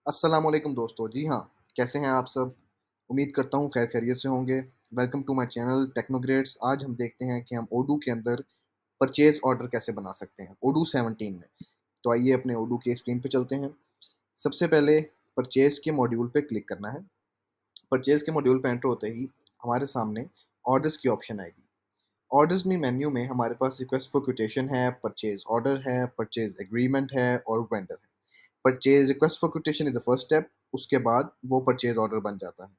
अस्सलाम वालेकुम दोस्तों। जी हाँ, कैसे हैं आप सब? उम्मीद करता हूँ खैर खैरियत से होंगे। Welcome to my channel Technogrades. आज हम देखते हैं कि हम ओडू के अंदर परचेज़ ऑर्डर कैसे बना सकते हैं, ओडू 17 में। तो आइए अपने ओडू की स्क्रीन पे चलते हैं। सबसे पहले परचेज़ के मॉड्यूल पे क्लिक करना है। परचेज़ के मॉड्यूल पे एंटर होते ही हमारे सामने ऑर्डर्स की ऑप्शन आएगी। ऑर्डर्स में मेन्यू में हमारे पास रिक्वेस्ट फॉर क्वोटेशन है, परचेज़ ऑर्डर है, परचेज़ एग्रीमेंट है और वेंडर है। Purchase request for quotation is the first step, उसके बाद वो परचेज़ ऑर्डर बन जाता है।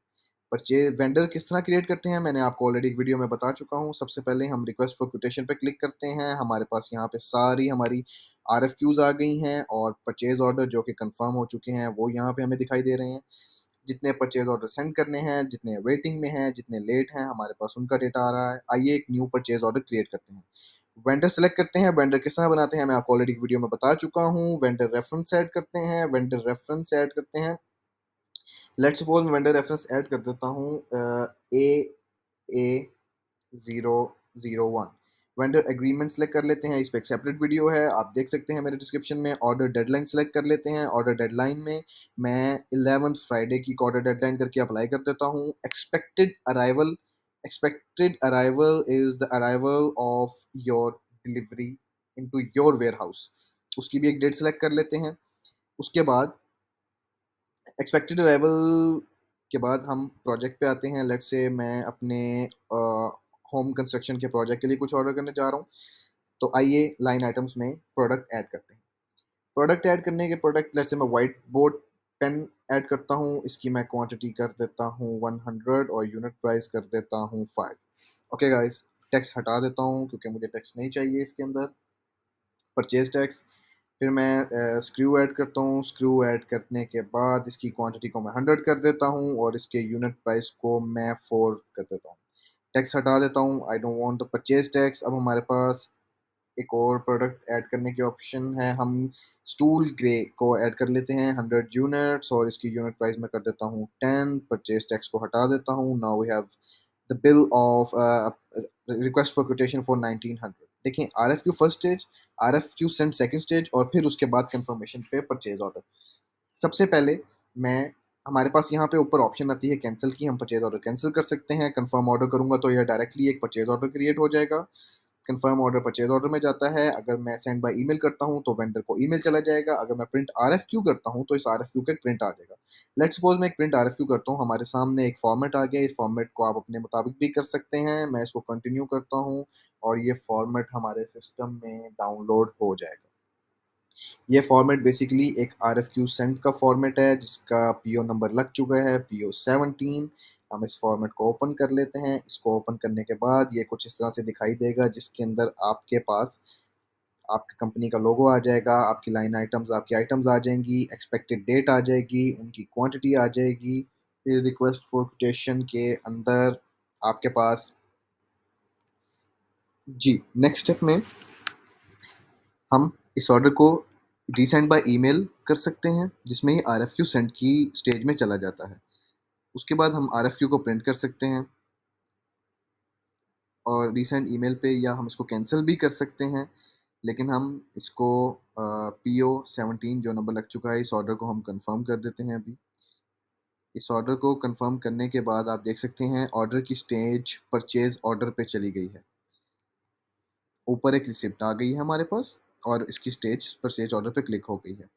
परचेज़ वेंडर किस तरह क्रिएट करते हैं, मैंने आपको ऑलरेडी एक वीडियो में बता चुका हूँ। सबसे पहले हम रिक्वेस्ट फॉर क्वोटेशन पे क्लिक करते हैं, हमारे पास यहाँ पे सारी हमारी आरएफक्यूज़ आ गई हैं और परचेज़ ऑर्डर जो कि कन्फर्म हो चुके हैं, वो यहाँ पे हमें दिखाई दे रहे हैं। जितने परचेज़ ऑर्डर सेंड करने हैं, जितने वेटिंग में हैं, जितने लेट हैं, हमारे पास उनका डेटा आ रहा है। आइए एक न्यू परचेज़ ऑर्डर क्रिएट करते हैं। वेंडर सेलेक्ट करते हैं, वेंडर किस तरह बनाते हैं मैं आपको ऑलरेडी वीडियो में बता चुका हूँ। वेंडर रेफरेंस ऐड करते हैं, वेंडर रेफरेंस ऐड करते हैं। लेट्स सपोज़ मैं वेंडर रेफरेंस ऐड कर देता हूँ AA001। वेंडर एग्रीमेंट सेलेक्ट कर लेते हैं, इस पे एक सेपरेट वीडियो है, आप देख सकते हैं मेरे डिस्क्रिप्शन में। ऑर्डर डेडलाइन सेलेक्ट कर लेते हैं, ऑर्डर डेडलाइन में मैं 11th फ्राइडे की ऑर्डर डेडलाइन करके अप्लाई कर देता हूँ। Expected arrival is the arrival of your delivery into your warehouse. उसकी भी एक डेट सेलेक्ट कर लेते हैं। उसके बाद एक्सपेक्टेड अराइवल के बाद हम प्रोजेक्ट पे आते हैं। लेट्स से मैं अपने होम कंस्ट्रक्शन के प्रोजेक्ट के लिए कुछ ऑर्डर करने जा रहा हूँ। तो आइए लाइन आइटम्स में प्रोडक्ट ऐड करते हैं। प्रोडक्ट ऐड करने के प्रोडक्ट लेट्स से मैं व्हाइट बोर्ड पेन ऐड करता हूँ। इसकी मैं क्वांटिटी कर देता हूँ 100 और यूनिट प्राइस कर देता हूँ 5। ओके गाइस, टेक्स्ट हटा देता हूँ क्योंकि मुझे टेक्स्ट नहीं चाहिए इसके अंदर। परचेज टैक्स, फिर मैं स्क्रू ऐड करता हूँ। स्क्रू ऐड करने के बाद इसकी क्वांटिटी को मैं 100 कर देता हूँ और इसके यूनिट प्राइस को मैं 4 कर देता हूँ। टैक्स हटा देता हूँ, I don't want the purchase tax. अब हमारे पास एक और प्रोडक्ट ऐड करने की ऑप्शन है। हम स्टूल ग्रे को ऐड कर लेते हैं 100 यूनिट्स और इसकी यूनिट प्राइस मैं कर देता हूँ 10। परचेज टैक्स को हटा देता हूँ। Now we have the bill of request for quotation for 1900। देखें, RFQ first stage, RFQ send second stage और फिर उसके बाद कंफर्मेशन पे परचेज ऑर्डर। सबसे पहले मैं हमारे पास यहाँ पे ऊपर ऑप्शन आती है कैंसिल की, हम परचेज ऑर्डर कैंसिल कर सकते हैं। कंफर्म ऑर्डर करूंगा तो यह डायरेक्टली एक परचेज ऑर्डर क्रिएट हो जाएगा। कंफर्म ऑर्डर परचेज ऑर्डर में जाता है। अगर मैं सेंड बाय ईमेल करता हूँ तो वेंडर को ईमेल चला जाएगा। अगर मैं प्रिंट आरएफक्यू करता हूँ तो इस आरएफक्यू का एक प्रिंट आ जाएगा। लेट्स सपोज मैं एक प्रिंट आरएफक्यू करता हूँ, हमारे सामने एक फॉर्मेट आ गया। इस फॉर्मेट को आप अपने मुताबिक भी कर सकते हैं। मैं इसको कंटिन्यू करता हूँ और ये फॉर्मेट हमारे सिस्टम में डाउनलोड हो जाएगा। ये फॉर्मेट बेसिकली एक आर एफ क्यू सेंट का फॉर्मेट है जिसका पीओ नंबर लग चुका है, PO17। हम इस फॉर्मेट को ओपन कर लेते हैं। इसको ओपन करने के बाद ये कुछ इस तरह से दिखाई देगा जिसके अंदर आपके पास आपकी कंपनी का लोगो आ जाएगा, आपकी लाइन आइटम्स, आपकी आइटम्स आ जाएंगी, एक्सपेक्टेड डेट आ जाएगी, उनकी क्वांटिटी आ जाएगी। फिर रिक्वेस्ट फॉर कोटेशन के अंदर आपके पास जी नेक्स्ट स्टेप में हम इस ऑर्डर को रीसेंड बाय ईमेल कर सकते हैं जिसमें ये आरएफक्यू सेंड की स्टेज में चला जाता है। उसके बाद हम आरएफक्यू को प्रिंट कर सकते हैं और रीसेंड ईमेल पे, या हम इसको कैंसिल भी कर सकते हैं। लेकिन हम इसको PO17 जो नंबर लग चुका है, इस ऑर्डर को हम कंफर्म कर देते हैं अभी। इस ऑर्डर को कंफर्म करने के बाद आप देख सकते हैं ऑर्डर की स्टेज परचेज ऑर्डर पे चली गई है। ऊपर एक रिसिप्ट आ गई है हमारे पास और इसकी स्टेज परचेज ऑर्डर पे क्लिक हो गई है।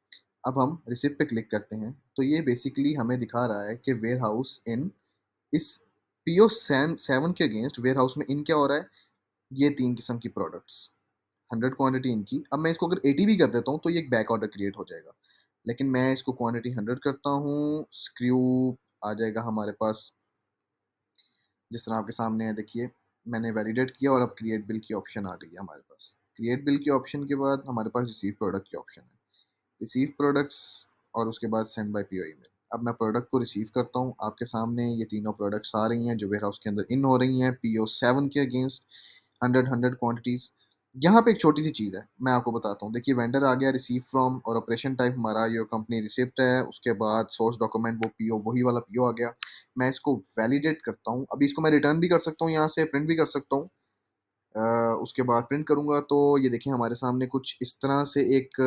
अब हम रिसिप्ट पे क्लिक करते हैं तो ये बेसिकली हमें दिखा रहा है कि वेयर हाउस इन इस PO7 के अगेंस्ट वेयर हाउस में इन क्या हो रहा है, ये 3 किस्म की प्रोडक्ट्स, 100 क्वांटिटी इनकी। अब मैं इसको अगर 80 भी कर देता हूँ तो ये एक बैक ऑर्डर क्रिएट हो जाएगा। लेकिन मैं इसको क्वांटिटी 100 करता हूँ। स्क्रू आ जाएगा हमारे पास जिस तरह आपके सामने है, देखिए मैंने वैलिडेट किया और अब क्रिएट बिल की ऑप्शन आ गई है हमारे पास। क्रिएट बिल की ऑप्शन के बाद हमारे पास रिसीव प्रोडक्ट की ऑप्शन है। रिसीव प्रोडक्ट्स और उसके बाद सेंड बाय PO ईमेल। अब मैं प्रोडक्ट को रिसीव करता हूँ। आपके सामने ये तीनों प्रोडक्ट्स आ रही हैं जो वेयर हाउस के अंदर इन हो रही हैं PO7 के अगेंस्ट 100 क्वांटिटीज़। यहाँ पे एक छोटी सी चीज़ है, मैं आपको बताता हूँ। देखिए वेंडर आ गया, रिसीव फ्रॉम, और ऑपरेशन टाइप हमारा योर कंपनी रिसिप्ट है। उसके बाद सोर्स डॉक्यूमेंट वो PO, वही वाला PO आ गया। मैं इसको वैलिडेट करता हूँ। अभी इसको मैं रिटर्न भी कर सकता हूँ, यहाँ से प्रिंट भी कर सकता हूँ। उसके बाद प्रिंट करूँगा तो ये देखिए हमारे सामने कुछ इस तरह से एक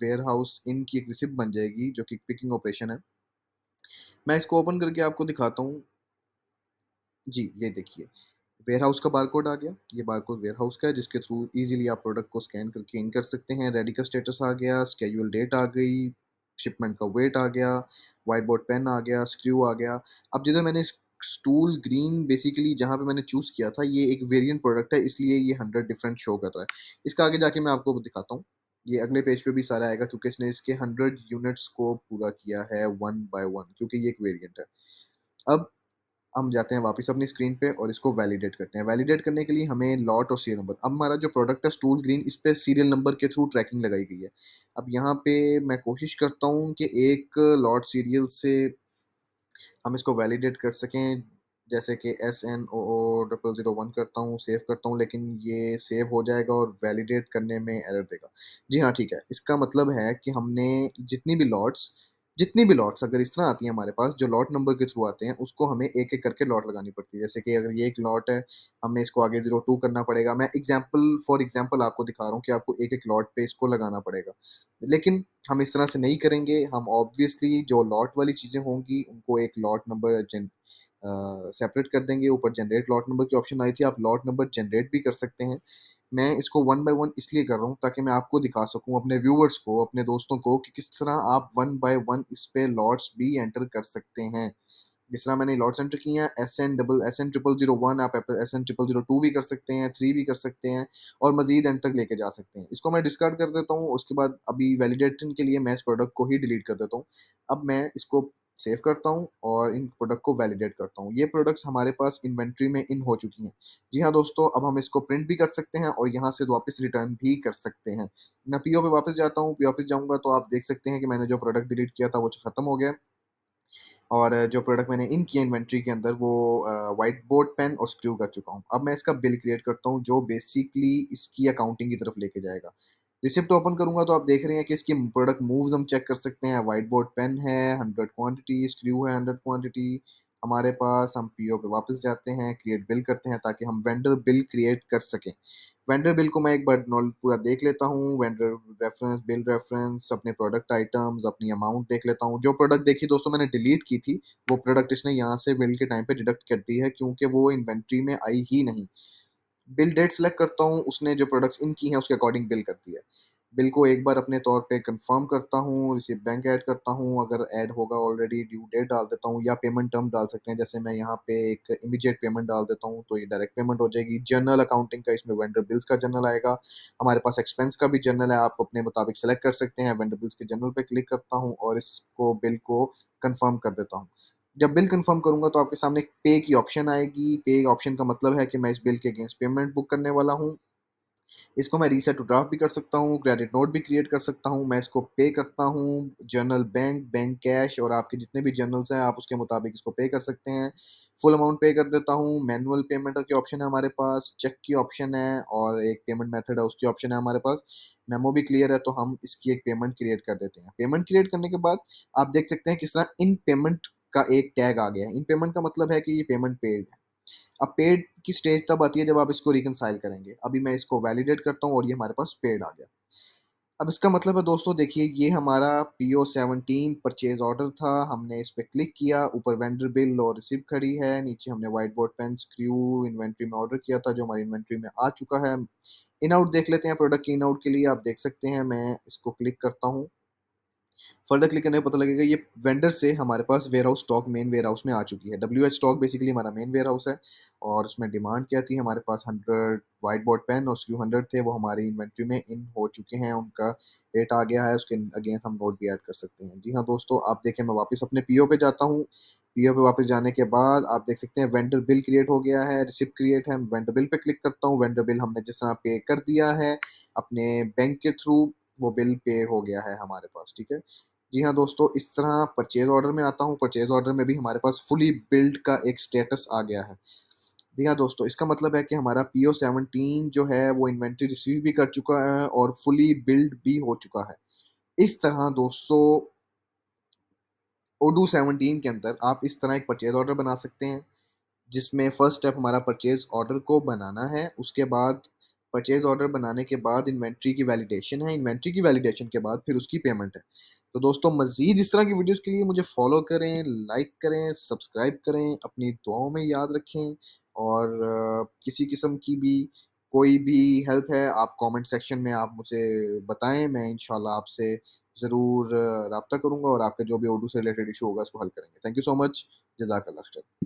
वेयरहाउस इन की एक रिसिप्ट बन जाएगी जो कि पिकिंग ऑपरेशन है। मैं इसको ओपन करके आपको दिखाता हूँ। जी, ये देखिए, वेयरहाउस का बारकोड आ गया। ये बारकोड वेयरहाउस का है जिसके थ्रू ईज़िली आप प्रोडक्ट को स्कैन करके इन कर सकते हैं। रेडी का स्टेटस आ गया, शेड्यूल डेट आ गई, शिपमेंट का वेट आ गया, व्हाइट बोर्ड पेन आ गया, स्क्रू आ गया। अब जिधर मैंने स्टूल ग्रीन बेसिकली जहाँ पे मैंने चूज़ किया था, ये एक वेरिएंट प्रोडक्ट है इसलिए ये 100 डिफरेंट शो कर रहा है। इसका आगे जाके मैं आपको दिखाता हूँ। ये अगले पेज पे भी सारा आएगा क्योंकि इसने इसके 100 यूनिट्स को पूरा किया है वन बाय वन क्योंकि ये एक वेरिएंट है। अब हम जाते हैं वापस अपनी स्क्रीन पे और इसको वैलिडेट करते हैं। वैलिडेट करने के लिए हमें लॉट और सीरियल नंबर, अब हमारा जो प्रोडक्ट है स्टूल ग्रीन, इस पे सीरियल नंबर के थ्रू ट्रैकिंग लगाई गई है। अब यहाँ पे मैं कोशिश करता हूँ कि एक लॉट सीरियल से हम इसको वैलिडेट कर सकें, जैसे कि SNOO 001 करता हूँ, सेव करता हूँ, लेकिन ये सेव हो जाएगा और वैलिडेट करने में एरर देगा। जी हाँ, ठीक है। इसका मतलब है कि हमने जितनी भी लॉट्स अगर इस तरह आती हैं हमारे पास, जो लॉट नंबर के थ्रू आते हैं, उसको हमें एक-एक करके लॉट लगानी पड़ती है। जैसे कि अगर ये एक लॉट है, हमें इसको आगे 02 करना पड़ेगा। मैं फॉर एग्ज़ाम्पल आपको दिखा रहा हूँ कि आपको एक-एक लॉट पे इसको लगाना पड़ेगा। लेकिन हम इस तरह से नहीं करेंगे, हम ऑब्वियसली जो लॉट वाली चीज़ें होंगी, उनको एक लॉट नंबर सेपरेट कर देंगे। ऊपर जनरेट लॉट नंबर की ऑप्शन आई थी, आप लॉट नंबर जनरेट भी कर सकते हैं। मैं इसको वन बाय वन इसलिए कर रहा हूँ ताकि मैं आपको दिखा सकूँ, अपने व्यूअर्स को, अपने दोस्तों को कि किस तरह आप वन बाय वन इस पे लॉट्स भी एंटर कर सकते हैं। जिस तरह मैंने लॉट्स एंटर किए हैं, SN 0001 आप SN 0002 भी कर सकते हैं, 3 भी कर सकते हैं और मज़ीद एंड तक लेके जा सकते हैं। इसको मैं डिस्कार्ड कर देता हूँ, उसके बाद अभी वैलिडेशन के लिए मैं इस प्रोडक्ट को ही डिलीट कर देता हूँ। अब मैं इसको सेव करता हूँ और इन प्रोडक्ट को वैलिडेट करता हूँ। ये प्रोडक्ट्स हमारे पास इन्वेंटरी में इन हो चुकी हैं। जी हाँ दोस्तों, अब हम इसको प्रिंट भी कर सकते हैं और यहाँ से वापस रिटर्न भी कर सकते हैं। मैं पीओ पे वापस जाता हूँ, पीओ ऑफिस जाऊँगा तो आप देख सकते हैं कि मैंने जो प्रोडक्ट डिलीट किया था वो खत्म हो गया। और जो प्रोडक्ट मैंने इन किया इन्वेंट्री के अंदर वो व्हाइट बोर्ड पेन और स्क्रू कर चुका हूँ। अब मैं इसका बिल क्रिएट करता हूँ जो बेसिकली इसकी अकाउंटिंग की तरफ लेके जाएगा। रिसिप्ट ओपन करूँगा तो आप देख रहे हैं कि इसकी प्रोडक्ट मूव्स हम चेक कर सकते हैं। व्हाइट बोर्ड पेन है 100 क्वांटिटी, स्क्रू है 100 क्वांटिटी हमारे पास। हम पीओ पे वापस जाते हैं, क्रिएट बिल करते हैं ताकि हम वेंडर बिल क्रिएट कर सकें। वेंडर बिल को मैं एक बार नॉल पूरा देख लेता हूँ, वेंडर रेफरेंस, बिल रेफरेंस, अपने प्रोडक्ट आइटम्स, अपनी अमाउंट देख लेता हूँ। जो प्रोडक्ट देखी दोस्तों मैंने डिलीट की थी, वो प्रोडक्ट इसने यहाँ से बिल के टाइम पे डिडक्ट कर दी है क्योंकि वो इन्वेंट्री में आई ही नहीं। बिल डेट सेलेक्ट करता हूँ, उसने जो प्रोडक्ट्स इन की हैं उसके अकॉर्डिंग बिल कर दिया है। बिल को एक बार अपने तौर पे कंफर्म करता हूँ, रिसीव बैंक ऐड करता हूँ, अगर ऐड होगा ऑलरेडी ड्यू डेट डाल देता हूँ या पेमेंट टर्म डाल सकते हैं। जैसे मैं यहाँ पे एक इमीडिएट पेमेंट डाल देता हूँ तो ये डायरेक्ट पेमेंट हो जाएगी। जर्नल अकाउंटिंग का इसमें वेंडर बिल्स का जर्नल आएगा। हमारे पास एक्सपेंस का भी जर्नल है, आप अपने मुताबिक सेलेक्ट कर सकते हैं। वेंडर बिल्स के जर्नल पे क्लिक करता हूँ और इसको बिल को कंफर्म कर देता हूँ। जब बिल कंफर्म करूँगा तो आपके सामने एक पे की ऑप्शन आएगी। पे ऑप्शन का मतलब है कि मैं इस बिल के अगेंस्ट पेमेंट बुक करने वाला हूँ। इसको मैं रीसेट टू ड्राफ्ट भी कर सकता हूँ, क्रेडिट नोट भी क्रिएट कर सकता हूँ। मैं इसको पे करता हूँ, जर्नल बैंक, बैंक कैश और आपके जितने भी जर्नल्स हैं आप उसके मुताबिक इसको पे कर सकते हैं। फुल अमाउंट पे कर देता हूँ। मैनुअल पेमेंट की ऑप्शन है हमारे पास, चेक की ऑप्शन है और एक पेमेंट मेथड है उसकी ऑप्शन है हमारे पास। मेमो भी क्लियर है तो हम इसकी एक पेमेंट क्रिएट कर देते हैं। पेमेंट क्रिएट करने के बाद आप देख सकते हैं किस तरह इन पेमेंट का एक टैग आ गया है। इन पेमेंट का मतलब है कि ये पेमेंट पेड है। अब पेड की स्टेज तब आती है जब आप इसको रिकंसाइल करेंगे। अभी मैं इसको वैलिडेट करता हूँ और ये हमारे पास पेड आ गया। अब इसका मतलब है दोस्तों देखिए ये हमारा PO17 परचेज़ ऑर्डर था, हमने इस पे क्लिक किया, ऊपर वेंडर बिल और रिसिप्ट खड़ी है, नीचे हमने whiteboard pen, screw inventory में ऑर्डर किया था जो हमारी इन्वेंट्री में आ चुका है। इन आउट देख लेते हैं प्रोडक्ट के इन आउट के लिए आप देख सकते हैं मैं इसको क्लिक करता हूँ। फर्दर क्लिक करने पे पता लगेगा ये वेंडर से हमारे पास वेयरहाउस स्टॉक मेन वेयरहाउस में आ चुकी है। WH स्टॉक बेसिकली हमारा मेन वेयरहाउस है और उसमें डिमांड क्या थी हमारे पास 100 व्हाइट बोर्ड पेन और स्क्रू 100 थे वो हमारी इन्वेंट्री में इन हो चुके हैं। उनका रेट आ गया है उसके अगेंस्ट हम नोट भी ऐड कर सकते हैं। जी हाँ दोस्तों, आप देखें मैं वापस अपने पीओ पे जाता हूँ। पीओ पे वापस जाने के बाद आप देख सकते हैं वेंडर बिल क्रिएट हो गया है, रिसिप्ट क्रिएट है। वेंडर बिल पे क्लिक करता हूँ। वेंडर बिल हमने जिस तरह पे कर दिया है अपने बैंक के थ्रू, वो बिल पे हो गया है हमारे पास। ठीक है। जी हाँ दोस्तों, इस तरह परचेज़ ऑर्डर में आता हूँ, परचेज़ ऑर्डर में भी हमारे पास फुली बिल्ड का एक स्टेटस आ गया है। जी हाँ दोस्तों, इसका मतलब है कि हमारा PO17 जो है वो इन्वेंटरी रिसीव भी कर चुका है और फुली बिल्ड भी हो चुका है। इस तरह दोस्तों ओडू 17 के अंदर आप इस तरह एक परचेज़ ऑर्डर बना सकते हैं, जिसमें फर्स्ट स्टेप हमारा परचेज़ ऑर्डर को बनाना है। उसके बाद परचेज़ ऑर्डर बनाने के बाद इन्वेंट्री की वैलिडेशन है, इन्वेंट्री की वैलिडेशन के बाद फिर उसकी पेमेंट है। तो दोस्तों मज़ीद इस तरह की वीडियोज़ के लिए मुझे फ़ॉलो करें, लाइक करें, सब्सक्राइब करें, अपनी दुआओं में याद रखें और किसी किस्म की भी कोई भी हेल्प है आप कमेंट सेक्शन में आप मुझे बताएँ, मैं इंशाल्लाह आपसे ज़रूर राब्ता करूँगा और आपका जो भी उर्दू से रिलेटेड इश्यू होगा उसको हल करेंगे। Thank you so much. जज़ाकल्लाह खैर।